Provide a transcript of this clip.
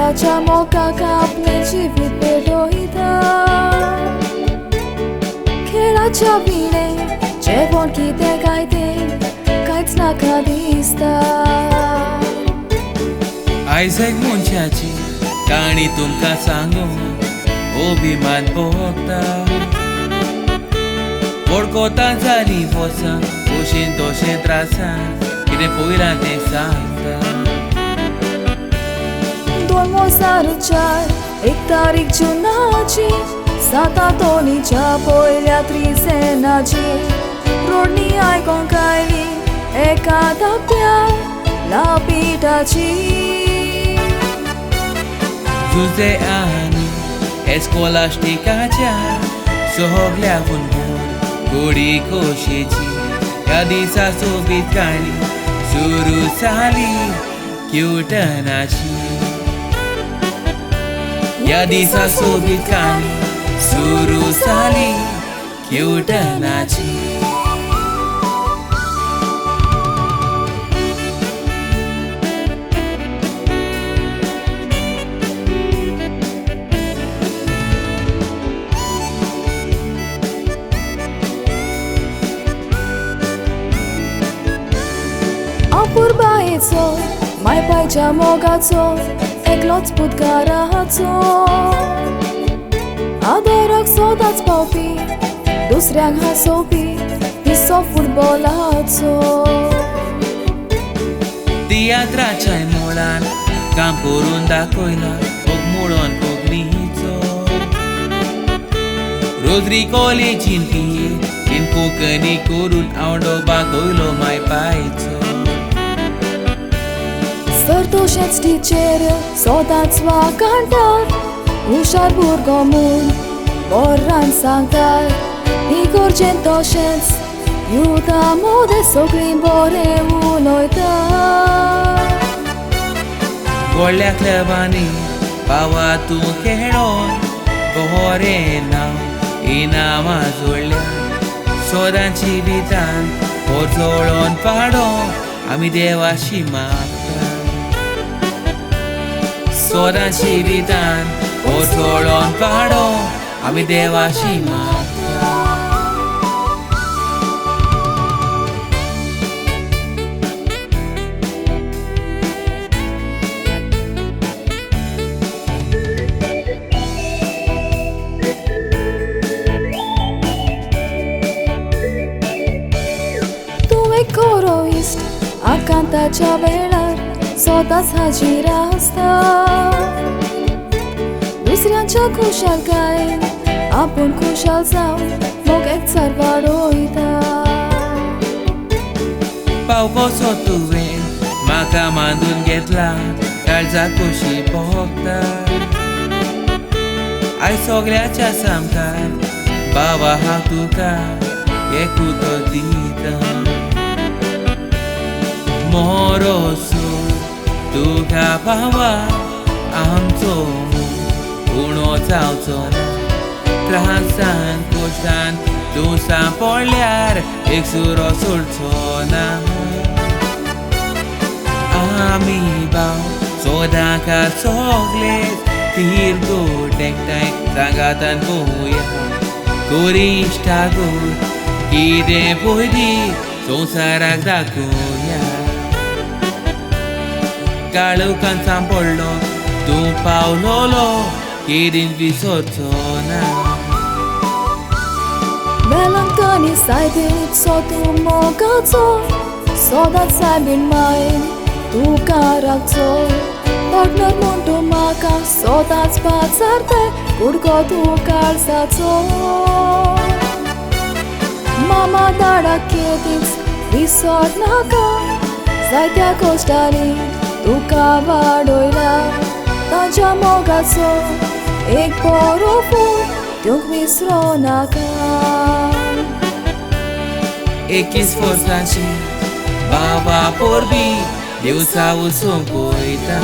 Tacha moka kaplechi vitpedoita Kera chavine Chevon kite kaite Kaits nakadista Isaac Munchachi Kani tumka sango Obiman bokta Porkotan zali fosa Ushinto shentrasa Kine puirante santa Dormo saruchar Ek tarik junachi Sata toni chapoilya trisenachi Rodni ai con kaili Eka tapya La pitachi Juze ani Escola șticația Sohoglea vulbur Guri coșici Yadisa sobitcani Suru sali QUITON Yadisa sobitcani Suru sali QUITON Purbaeco, mai paicea mogaco, Eglot putgaraco Adorak sodac paupi, Dusriang hasopi, Piso futbolaco Teatra cai molan Campurunda coila Ogmuron cognito Rodrigo lecin pie In pucăni curul Aundo bagoilo mai paito Sărtușeți ticere, sodați va cantar Ușar burgomun, borran sanctar Igor gentoșeți, iuta mode soclim bore unoitar Golea clăbani, bawa tu cheron Bohore nau, inama zulea Sodan civitan, porzolon paro Ami deva și mata Sodan civitan, porzolon paro Ami deva și mata Coroist, a canta chavelar, sodas hajirasta Usrian cha kushal gain, apun kushal zau, mog ek sarvaroita Pau koso tuven, maka mandun getla Kalza kushi pokta Ai soglea cha samkar, baba hatuka Ekuto dita Moroso, tu kapawa Amtomu, uno tautona Trahansan, kustan, tu sampoliar Exuro sultona Ami bau, sodaka sogles Tirgo dektai, sangatan puya Kurishtago, ide pudi Sonsarak dakuya Kalau kan sampollo tu paulolo kirin visotona Melankani saibit so tu mogazo Sodat saibin main tu karakzo Partner montu maka sodat spatsarte Kurko tu kalsazo Mama dada kedix visot naka Zaitea kostali Tu cavadoila, tancia mogazo, ek porofu, tiuk visronaka. Ekis forzaci, baba porbi, Deus a o som coita